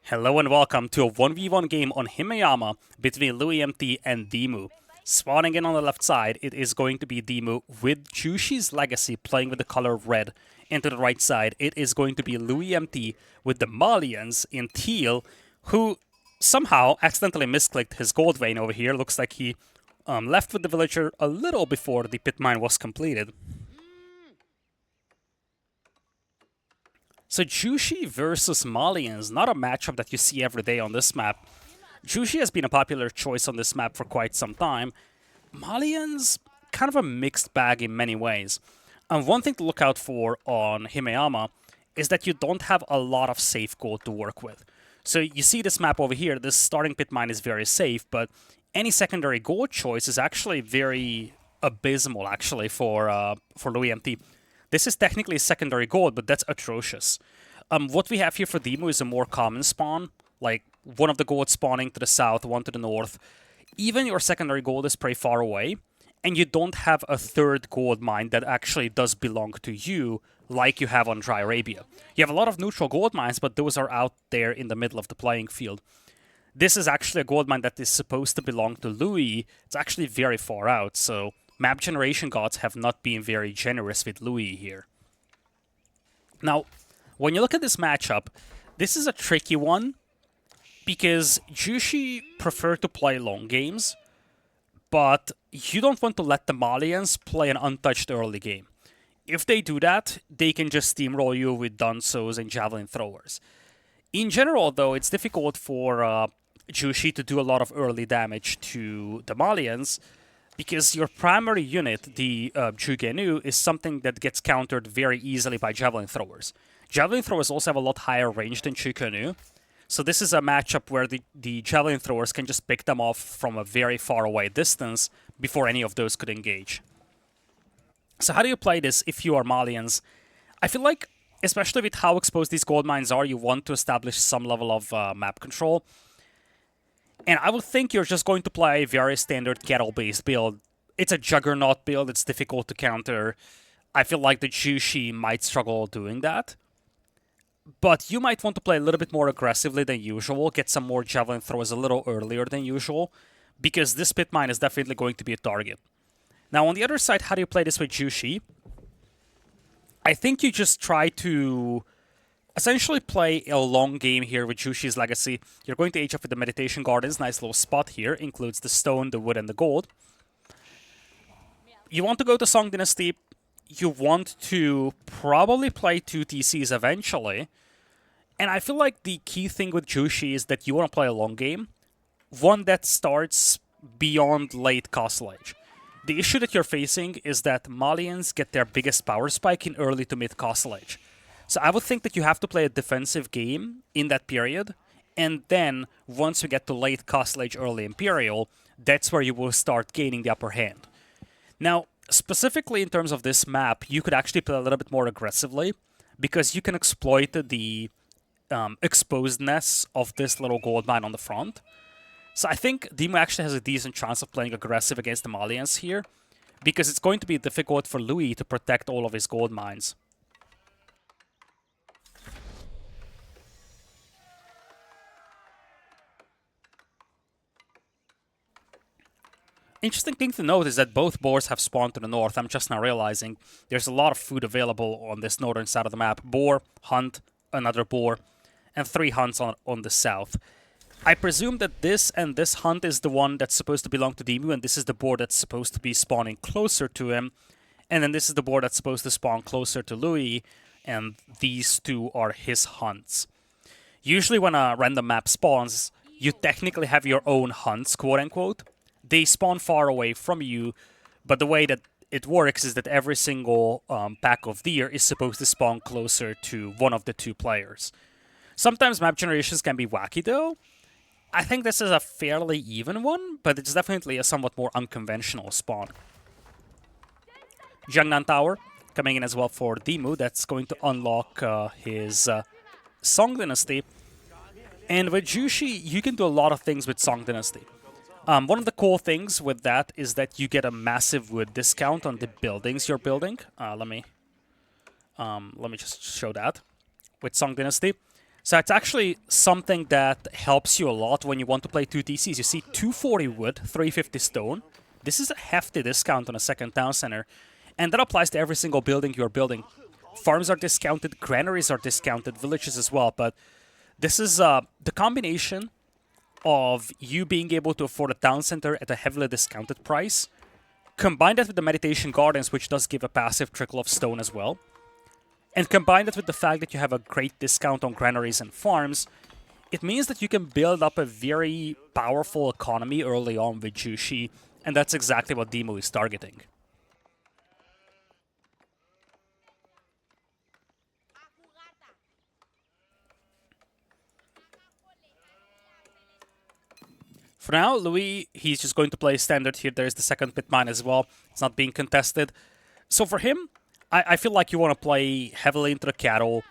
Hello and welcome to a 1v1 game on Himeyama between loueMT and Demu. Spawning in on the left side, it is going to be Demu with Jushi's Legacy playing with the color red. And to the right side, it is going to be loueMT with the Malians in teal, who somehow accidentally misclicked his gold vein over here. Looks like he left with the villager a little before the pit mine was completed. So Jushi versus Malians, not a matchup that you see every day on this map. Jushi has been a popular choice on this map for quite some time. Malians, kind of a mixed bag in many ways. And one thing to look out for on Himeyama is that you don't have a lot of safe gold to work with. So you see this map over here, this starting pit mine is very safe, but any secondary gold choice is actually very abysmal actually for loueMT. This is technically secondary gold, but that's atrocious. What we have here for Demu is a more common spawn, like one of the gold spawning to the south, one to the north. Even your secondary gold is pretty far away, and you don't have a third gold mine that actually does belong to you, like you have on Dry Arabia. You have a lot of neutral gold mines, but those are out there in the middle of the playing field. This is actually a gold mine that is supposed to belong to Louis. It's actually very far out, so map generation gods have not been very generous with Louis here. Now, when you look at this matchup, this is a tricky one because Jushi prefer to play long games, but you don't want to let the Malians play an untouched early game. If they do that, they can just steamroll you with Dunsos and Javelin throwers. In general, though, it's difficult for Jushi to do a lot of early damage to the Malians, because your primary unit, the Jugenu, is something that gets countered very easily by Javelin Throwers. Javelin Throwers also have a lot higher range than Jugenu, so this is a matchup where the Javelin Throwers can just pick them off from a very far away distance before any of those could engage. So how do you play this if you are Malians? I feel like, especially with how exposed these gold mines are, you want to establish some level of map control. And I would think you're just going to play a very standard kettle-based build. It's a juggernaut build, it's difficult to counter. I feel like the Jushi might struggle doing that. But you might want to play a little bit more aggressively than usual, get some more Javelin throws a little earlier than usual, because this pit mine is definitely going to be a target. Now on the other side, how do you play this with Jushi? I think you just try to essentially play a long game here with Jushi's Legacy. You're going to age up with the Meditation Gardens. Nice little spot here. Includes the stone, the wood, and the gold. You want to go to Song Dynasty. You want to probably play 2 TCs eventually. And I feel like the key thing with Jushi is that you want to play a long game. One that starts beyond late Castle Age. The issue that you're facing is that Malians get their biggest power spike in early to mid Castle Age. So I would think that you have to play a defensive game in that period, and then once you get to late Castle Age, early Imperial, that's where you will start gaining the upper hand. Now, specifically in terms of this map, you could actually play a little bit more aggressively, because you can exploit the exposedness of this little gold mine on the front. So I think Demu actually has a decent chance of playing aggressive against the Malians here, because it's going to be difficult for Louis to protect all of his gold mines. Interesting thing to note is that both boars have spawned to the north. I'm just now realizing there's a lot of food available on this northern side of the map. Boar, hunt, another boar, and 3 hunts on the south. I presume that this and this hunt is the one that's supposed to belong to Demu, and this is the boar that's supposed to be spawning closer to him. And then this is the boar that's supposed to spawn closer to Louis, and these 2 are his hunts. Usually when a random map spawns, you technically have your own hunts, quote-unquote. They spawn far away from you, but the way that it works is that every single pack of deer is supposed to spawn closer to one of the 2 players. Sometimes map generations can be wacky though. I think this is a fairly even one, but it's definitely a somewhat more unconventional spawn. Jiangnan Tower coming in as well for Demu. That's going to unlock his Song Dynasty. And with Jushi, you can do a lot of things with Song Dynasty. One of the cool things with that is that you get a massive wood discount on the buildings you're building. Let me Let me just show that with Song Dynasty. So it's actually something that helps you a lot when you want to play 2 TCs. You see 240 wood, 350 stone. This is a hefty discount on a second town center. And that applies to every single building you're building. Farms are discounted, granaries are discounted, villages as well. But this is the combination of you being able to afford a town center at a heavily discounted price. Combine that with the Meditation Gardens, which does give a passive trickle of stone as well. And combine that with the fact that you have a great discount on granaries and farms, it means that you can build up a very powerful economy early on with Jushi, and that's exactly what Demu is targeting. For now, Louis, he's just going to play standard here. There's the second pit mine as well. It's not being contested. So for him, I feel like you want to play heavily into the cattle.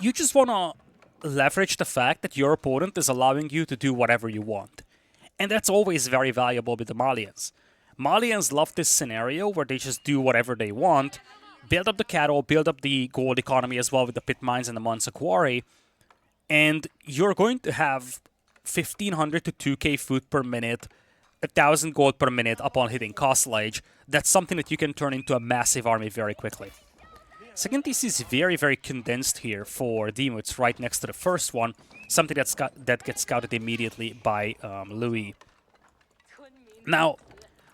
You just want to leverage the fact that your opponent is allowing you to do whatever you want. And that's always very valuable with the Malians. Malians love this scenario where they just do whatever they want, build up the cattle, build up the gold economy as well with the pit mines and the Monza Quarry, and you're going to have 1500 to 2k food per minute, 1000 gold per minute upon hitting Castle Age. That's something that you can turn into a massive army very quickly. Second TC is very, very condensed here for Demu. It's right next to the first one, something that gets scouted immediately by Louis. Now,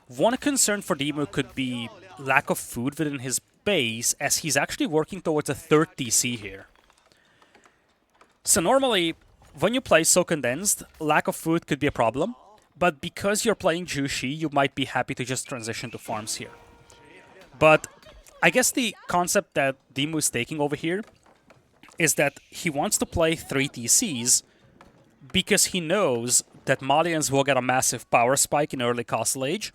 one concern for Demu could be lack of food within his base, as he's actually working towards a third TC here. So normally, when you play so condensed, lack of food could be a problem. But because you're playing Jushi, you might be happy to just transition to farms here. But I guess the concept that Demu is taking over here is that he wants to play 3 TCs because he knows that Malians will get a massive power spike in early Castle Age.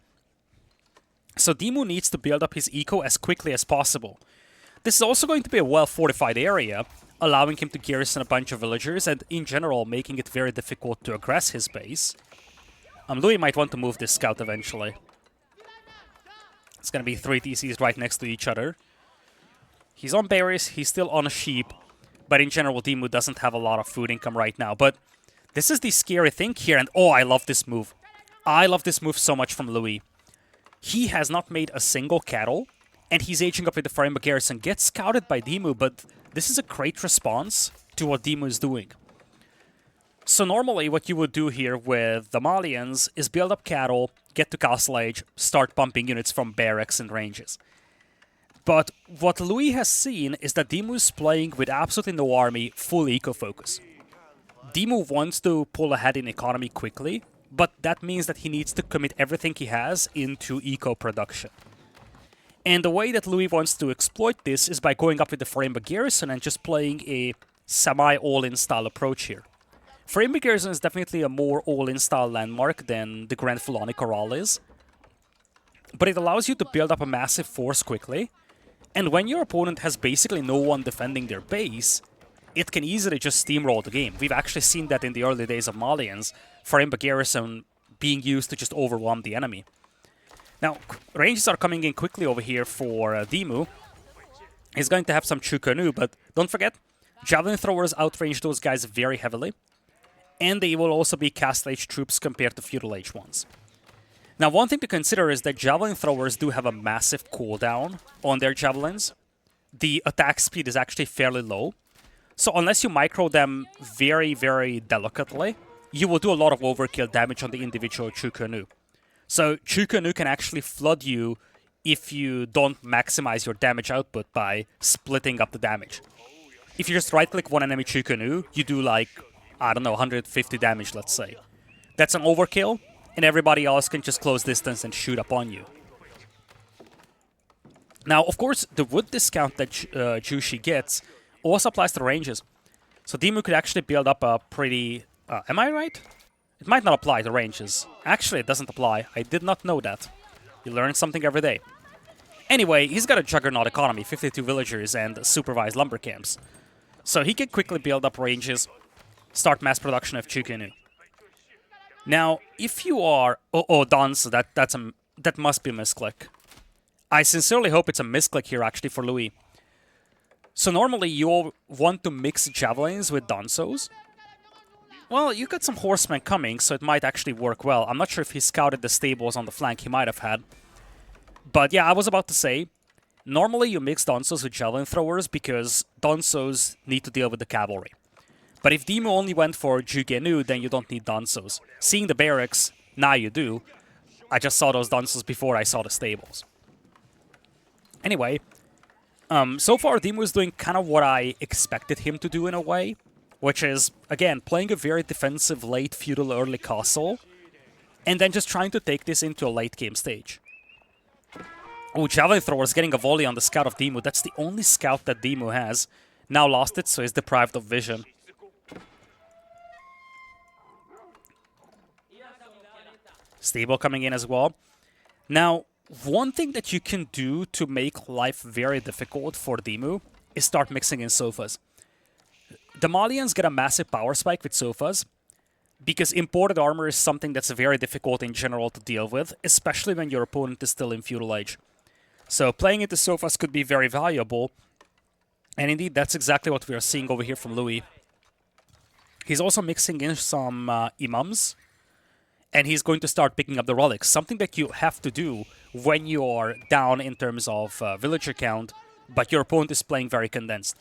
So Demu needs to build up his eco as quickly as possible. This is also going to be a well-fortified area, allowing him to garrison a bunch of villagers and, in general, making it very difficult to aggress his base. Louis might want to move this scout eventually. It's going to be 3 TCs right next to each other. He's on berries, he's still on a sheep, but in general, Demu doesn't have a lot of food income right now. But this is the scary thing here, and oh, I love this move. I love this move so much from Louis. He has not made a single cattle, and he's aging up with the Farimba garrison. Gets scouted by Demu, but this is a great response to what Demu is doing. So normally what you would do here with the Malians is build up cattle, get to Castle Age, start pumping units from barracks and ranges. But what Louis has seen is that Demu is playing with absolutely no army, full eco-focus. Demu wants to pull ahead in economy quickly, but that means that he needs to commit everything he has into eco-production. And the way that Louis wants to exploit this is by going up with the Farimba garrison and just playing a semi-all-in style approach here. Farimba garrison is definitely a more all-in style landmark than the Grand Fulani Corral is, but it allows you to build up a massive force quickly, and when your opponent has basically no one defending their base, it can easily just steamroll the game. We've actually seen that in the early days of Malians, Farimba garrison being used to just overwhelm the enemy. Now, ranges are coming in quickly over here for Demu. He's going to have some Chukanu, but don't forget, Javelin Throwers outrange those guys very heavily, and they will also be Castle Age troops compared to Feudal Age ones. Now, one thing to consider is that Javelin Throwers do have a massive cooldown on their Javelins. The attack speed is actually fairly low, so unless you micro them very, very delicately, you will do a lot of overkill damage on the individual Chukanu. So Chukanu can actually flood you if you don't maximize your damage output by splitting up the damage. If you just right-click one enemy Chukanu, you do like, I don't know, 150 damage, let's say. That's an overkill, and everybody else can just close distance and shoot upon you. Now, of course, the wood discount that Jushi gets also applies to the ranges. So Demu could actually build up a pretty... am I right? It might not apply to ranges. Actually, it doesn't apply. I did not know that. You learn something every day. Anyway, he's got a juggernaut economy, 52 villagers and supervised lumber camps. So he can quickly build up ranges, start mass production of Chukanu. Now, if you are... Oh, done, so that must be a misclick. I sincerely hope it's a misclick here, actually, for Louis. So normally you want to mix javelins with Dansos. Well, you got some horsemen coming, so it might actually work well. I'm not sure if he scouted the stables on the flank. He might have had. But yeah, I was about to say, normally you mix Dansos with javelin throwers because Dansos need to deal with the cavalry. But if Demu only went for Jugenu, then you don't need Dansos. Seeing the barracks, now you do. I just saw those Dansos before I saw the stables. Anyway, so far Demu is doing kind of what I expected him to do in a way, which is, again, playing a very defensive late feudal early castle, and then just trying to take this into a late game stage. Oh, Javelin Thrower is getting a volley on the scout of Demu. That's the only scout that Demu has. Now lost it, so he's deprived of vision. Stable coming in as well. Now, one thing that you can do to make life very difficult for Demu is start mixing in sofas. The Malians get a massive power spike with sofas, because imported armor is something that's very difficult in general to deal with, especially when your opponent is still in Feudal Age. So playing into sofas could be very valuable, and indeed that's exactly what we are seeing over here from Louis. He's also mixing in some imams, and he's going to start picking up the relics, something that you have to do when you are down in terms of villager count, but your opponent is playing very condensed.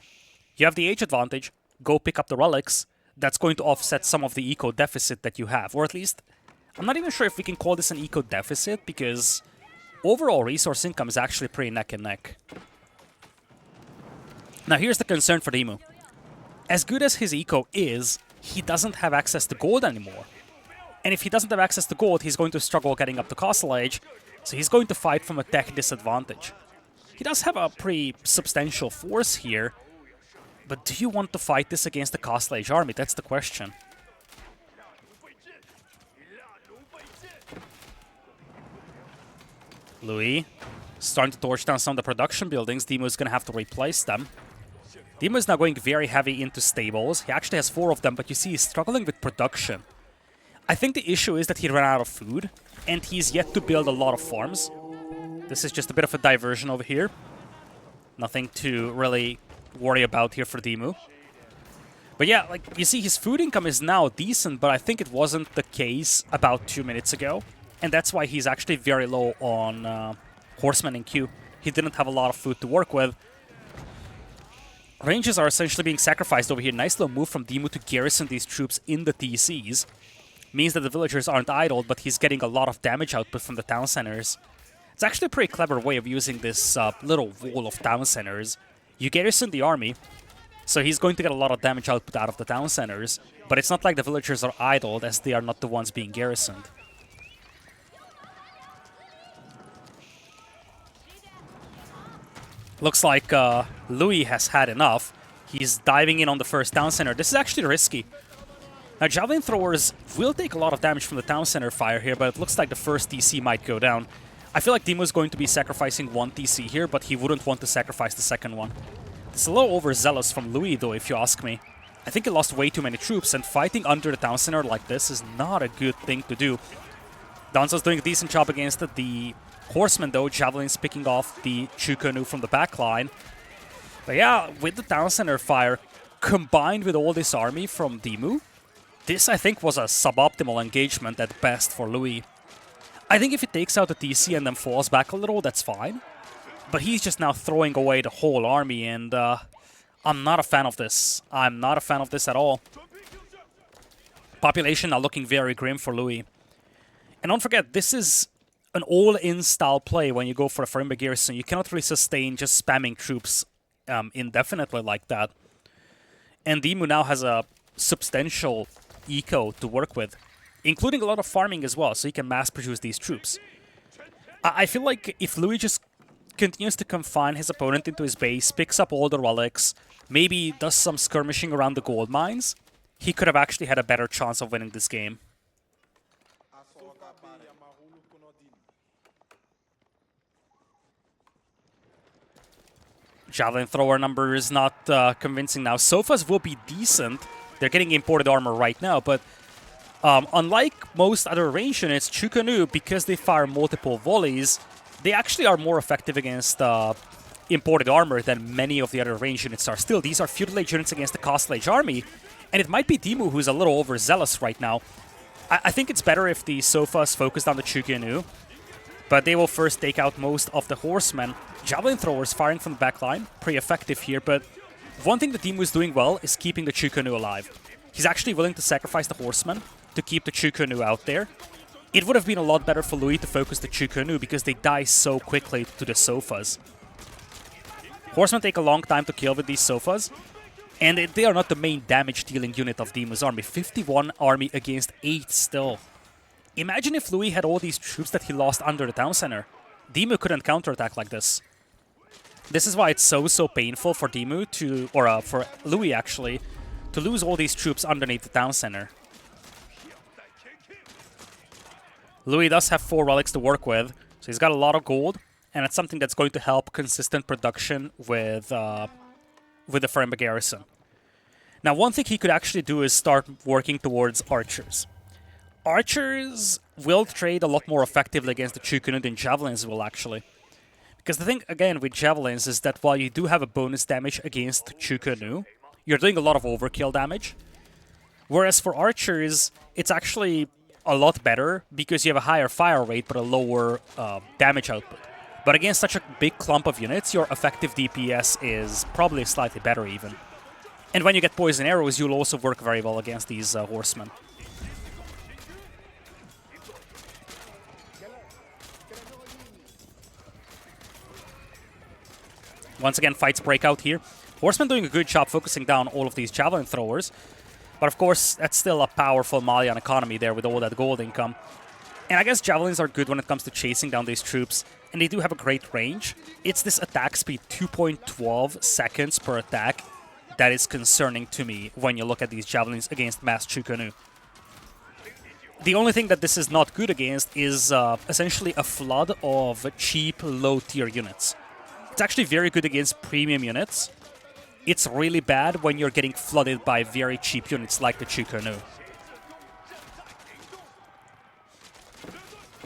You have the age advantage, go pick up the relics. That's going to offset some of the eco deficit that you have, or at least, I'm not even sure if we can call this an eco deficit, because overall resource income is actually pretty neck and neck. Now here's the concern for Demu. As good as his eco is, he doesn't have access to gold anymore. And if he doesn't have access to gold, he's going to struggle getting up to Castle Age, so he's going to fight from a tech disadvantage. He does have a pretty substantial force here, but do you want to fight this against the Castle Age army? That's the question. Louis starting to torch down some of the production buildings. Demu is going to have to replace them. Demu is now going very heavy into stables. He actually has 4 of them, but you see he's struggling with production. I think the issue is that he ran out of food, and he's yet to build a lot of farms. This is just a bit of a diversion over here. Nothing to really worry about here for Demu. But yeah, like, you see his food income is now decent, but I think it wasn't the case about 2 minutes ago. And that's why he's actually very low on horsemen in queue. He didn't have a lot of food to work with. Ranges are essentially being sacrificed over here. Nice little move from Demu to garrison these troops in the TCs. Means that the villagers aren't idled, but he's getting a lot of damage output from the town centers. It's actually a pretty clever way of using this little wall of town centers. You garrison the army, so he's going to get a lot of damage output out of the town centers, but it's not like the villagers are idled, as they are not the ones being garrisoned. Looks like Louis has had enough. He's diving in on the first town center. This is actually risky. Now, Javelin Throwers will take a lot of damage from the town center fire here, but it looks like the first TC might go down. I feel like Demu is going to be sacrificing 1 TC here, but he wouldn't want to sacrifice the second one. It's a little overzealous from Louis, though, if you ask me. I think he lost way too many troops, and fighting under the town center like this is not a good thing to do. Danzo's doing a decent job against the horsemen, though. Javelin's picking off the Chukonu from the backline. But yeah, with the town center fire, combined with all this army from Demu, this, I think, was a suboptimal engagement at best for Louis. I think if he takes out the TC and then falls back a little, that's fine. But he's just now throwing away the whole army, and I'm not a fan of this. I'm not a fan of this at all. Population now looking very grim for Louis. And don't forget, this is an all-in style play when you go for a Farimba garrison. You cannot really sustain just spamming troops indefinitely like that. And Demu now has a substantial eco to work with, including a lot of farming as well, so he can mass-produce these troops. I feel like if Louis just continues to confine his opponent into his base, picks up all the relics, maybe does some skirmishing around the gold mines, he could have actually had a better chance of winning this game. Javelin thrower number is not convincing now. Sofas will be decent. They're getting imported armor right now, but unlike most other range units, Chukonu, because they fire multiple volleys, they actually are more effective against imported armor than many of the other range units are. Still, these are feudal age units against the Castle Age army, and it might be Demu who's a little overzealous right now. I think it's better if the Sofas focused on the Chukunu, but they will first take out most of the horsemen. Javelin throwers firing from the backline, pretty effective here, but one thing that Demu is doing well is keeping the Chukunu alive. He's actually willing to sacrifice the horsemen to keep the Chukunu out there. It would have been a lot better for Louis to focus the Chukunu because they die so quickly to the Sofas. Horsemen take a long time to kill with these Sofas, and they are not the main damage-dealing unit of Demu's army. 51 army against 8 still. Imagine if Louis had all these troops that he lost under the town center. Demu couldn't counterattack like this. This is why it's so painful for Demu to, or for Louis actually, to lose all these troops underneath the town center. Louis does have 4 relics to work with, so he's got a lot of gold, and it's something that's going to help consistent production with the Fermba garrison. Now, one thing he could actually do is start working towards archers. Archers will trade a lot more effectively against the Chukunu than javelins will, actually. Because the thing, again, with javelins is that while you do have a bonus damage against Chukunu, you're doing a lot of overkill damage. Whereas for archers, it's actually a lot better because you have a higher fire rate but a lower damage output. But against such a big clump of units, your effective DPS is probably slightly better even. And when you get poison arrows, you'll also work very well against these horsemen. Once again, fights break out here. Horsemen doing a good job focusing down all of these javelin throwers. But of course, that's still a powerful Malian economy there with all that gold income. And I guess javelins are good when it comes to chasing down these troops. And they do have a great range. It's this attack speed, 2.12 seconds per attack, that is concerning to me when you look at these javelins against mass Chukunu. The only thing that this is not good against is essentially a flood of cheap, low-tier units. It's actually very good against premium units. It's really bad when you're getting flooded by very cheap units like the Chukunu.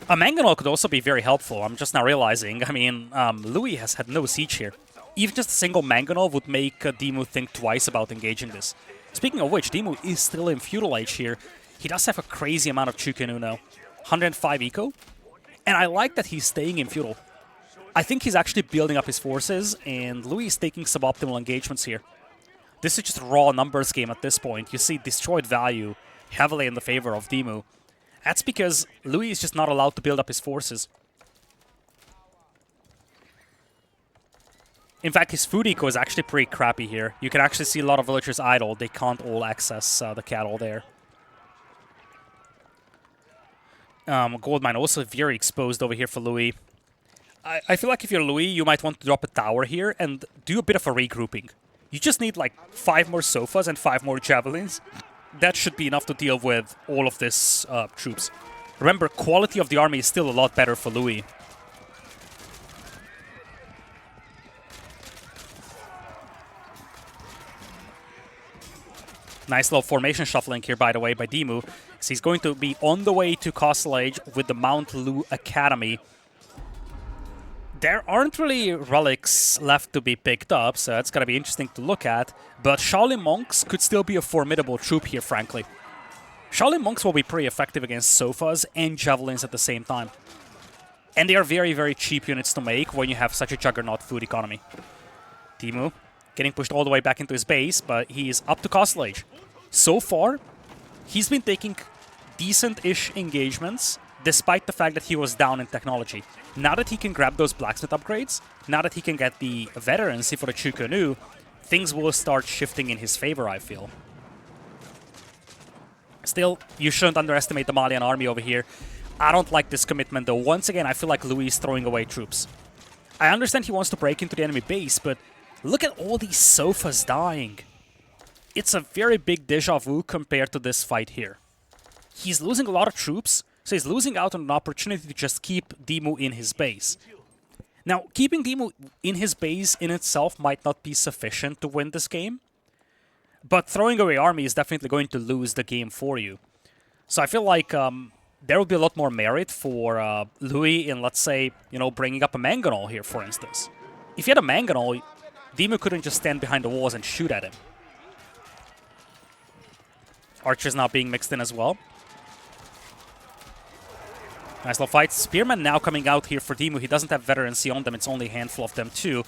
A Mangonel could also be very helpful, I'm just now realizing. I mean, Louis has had no siege here. Even just a single Mangonel would make Demu think twice about engaging this. Speaking of which, Demu is still in Feudal Age here. He does have a crazy amount of Chukunu now. 105 eco. And I like that he's staying in Feudal. I think he's actually building up his forces, and Louis is taking suboptimal engagements here. This is just a raw numbers game at this point. You see destroyed value heavily in the favor of Demu. That's because Louis is just not allowed to build up his forces. In fact, his food eco is actually pretty crappy here. You can actually see a lot of villagers idle. They can't all access the cattle there. Gold mine also very exposed over here for Louis. I feel like if you're Louis, you might want to drop a tower here and do a bit of a regrouping. You just need like 5 more Sofas and 5 more Javelins. That should be enough to deal with all of this troops. Remember, quality of the army is still a lot better for Louis. Nice little formation shuffling here, by the way, by Demu. So he's going to be on the way to Castle Age with the Mount Lu Academy. There aren't really relics left to be picked up, so it's going to be interesting to look at. But Shaolin Monks could still be a formidable troop here, frankly. Shaolin Monks will be pretty effective against Sofas and Javelins at the same time. And they are very, very cheap units to make when you have such a juggernaut food economy. Demu getting pushed all the way back into his base, but he is up to Castle Age. So far, he's been taking decent-ish engagements, despite the fact that he was down in technology. Now that he can grab those blacksmith upgrades, now that he can get the veterancy for the Chukunu, things will start shifting in his favor, I feel. Still, you shouldn't underestimate the Malian army over here. I don't like this commitment, though. Once again, I feel like Louis is throwing away troops. I understand he wants to break into the enemy base, but look at all these Sofas dying. It's a very big déjà vu compared to this fight here. He's losing a lot of troops, so he's losing out on an opportunity to just keep Demu in his base. Now, keeping Demu in his base in itself might not be sufficient to win this game, but throwing away army is definitely going to lose the game for you. So I feel like there will be a lot more merit for Louis in, let's say, you know, bringing up a Mangonel here, for instance. If he had a Mangonel, Demu couldn't just stand behind the walls and shoot at him. Archer's now being mixed in as well. Nice little fight. Spearman now coming out here for Demu. He doesn't have veterancy on them. It's only a handful of them too.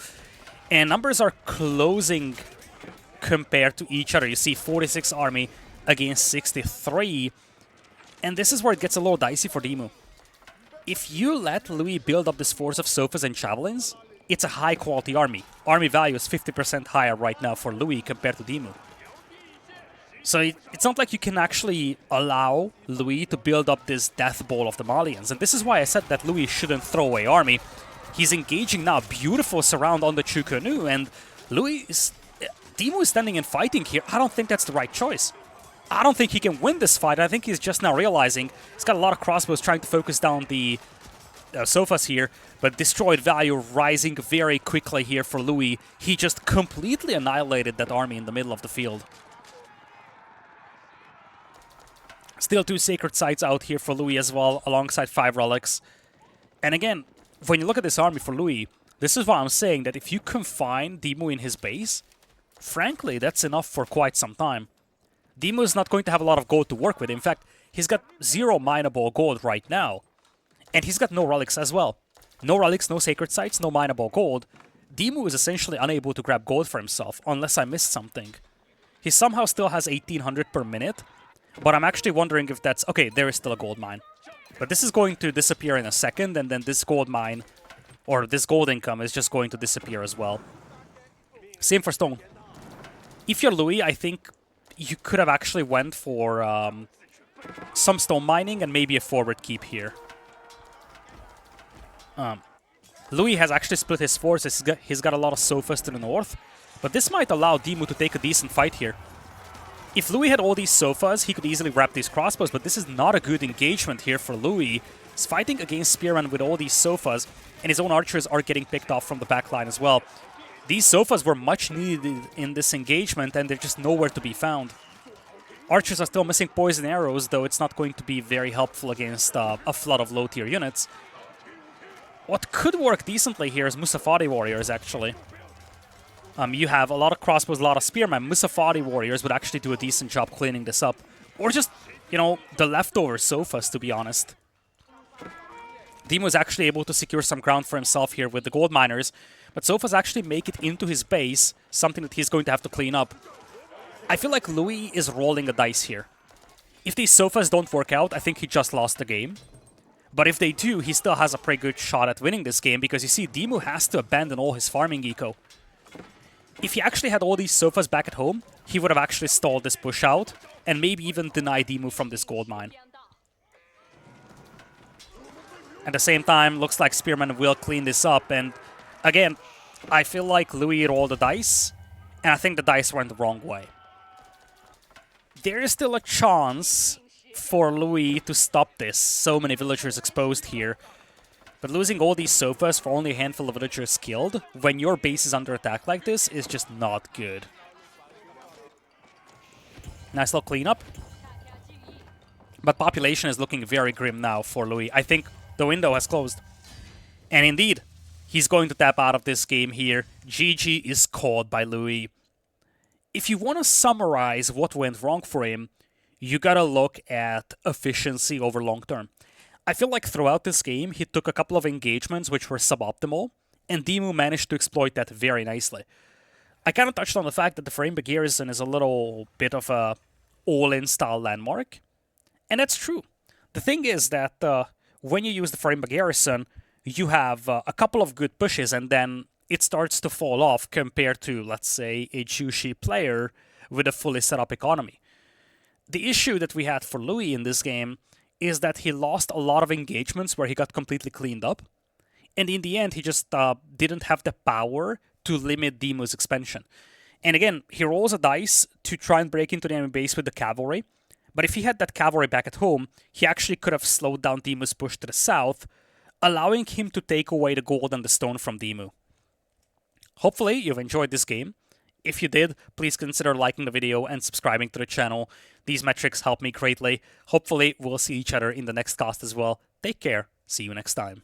And numbers are closing compared to each other. You see 46 army against 63. And this is where it gets a little dicey for Demu. If you let Louis build up this force of Sofas and Javelins, it's a high-quality army. Army value is 50% higher right now for Louis compared to Demu. So it's not like you can actually allow Louis to build up this death ball of the Malians. And this is why I said that Louis shouldn't throw away army. He's engaging now. Beautiful surround on the Chukunu. And Demu is standing and fighting here. I don't think that's the right choice. I don't think he can win this fight. I think he's just now realizing he's got a lot of crossbows trying to focus down the Sofas here. But destroyed value rising very quickly here for Louis. He just completely annihilated that army in the middle of the field. Still 2 Sacred Sites out here for Louis as well, alongside 5 Relics. And again, when you look at this army for Louis, this is why I'm saying that if you confine Demu in his base, frankly, that's enough for quite some time. Demu is not going to have a lot of gold to work with. In fact, he's got 0 mineable gold right now. And he's got no Relics as well. No Relics, no Sacred Sites, no mineable gold. Demu is essentially unable to grab gold for himself, unless I missed something. He somehow still has 1800 per minute. But I'm actually wondering if that's... Okay, there is still a gold mine. But this is going to disappear in a second, and then this gold mine, or this gold income, is just going to disappear as well. Same for stone. If you're Louis, I think you could have actually went for some stone mining and maybe a forward keep here. Louis has actually split his forces. He's got a lot of Sofas to the north. But this might allow Demu to take a decent fight here. If Louis had all these Sofas, he could easily wrap these crossbows, but this is not a good engagement here for Louis. He's fighting against Spearman with all these Sofas, and his own archers are getting picked off from the backline as well. These Sofas were much needed in this engagement, and they're just nowhere to be found. Archers are still missing poison arrows, though it's not going to be very helpful against a flood of low-tier units. What could work decently here is Musafati warriors, actually. You have a lot of crossbows, a lot of spearmen. Musafati warriors would actually do a decent job cleaning this up. Or just, you know, the leftover Sofas, to be honest. Demu is actually able to secure some ground for himself here with the gold miners. But Sofas actually make it into his base, something that he's going to have to clean up. I feel like Louis is rolling a dice here. If these Sofas don't work out, I think he just lost the game. But if they do, he still has a pretty good shot at winning this game, because you see, Demu has to abandon all his farming eco. If he actually had all these Sofas back at home, he would have actually stalled this push out, and maybe even denied Demu from this gold mine. At the same time, looks like Spearman will clean this up, and again, I feel like Louis rolled the dice, and I think the dice went the wrong way. There is still a chance for Louis to stop this. So many villagers exposed here. But losing all these Sofas for only a handful of villagers killed, when your base is under attack like this, is just not good. Nice little cleanup. But population is looking very grim now for Louis. I think the window has closed. And indeed, he's going to tap out of this game here. GG is called by Louis. If you want to summarize what went wrong for him, you gotta look at efficiency over long term. I feel like throughout this game, he took a couple of engagements which were suboptimal, and Demu managed to exploit that very nicely. I kind of touched on the fact that the Frame Garrison is a little bit of a all-in style landmark, and that's true. The thing is that when you use the Frame Garrison, you have a couple of good pushes, and then it starts to fall off compared to, let's say, a Jushi player with a fully set up economy. The issue that we had for Louis in this game is that he lost a lot of engagements where he got completely cleaned up. And in the end, he just didn't have the power to limit Demu's expansion. And again, he rolls a dice to try and break into the enemy base with the cavalry. But if he had that cavalry back at home, he actually could have slowed down Demu's push to the south, allowing him to take away the gold and the stone from Demu. Hopefully, you've enjoyed this game. If you did, please consider liking the video and subscribing to the channel. These metrics help me greatly. Hopefully, we'll see each other in the next cast as well. Take care. See you next time.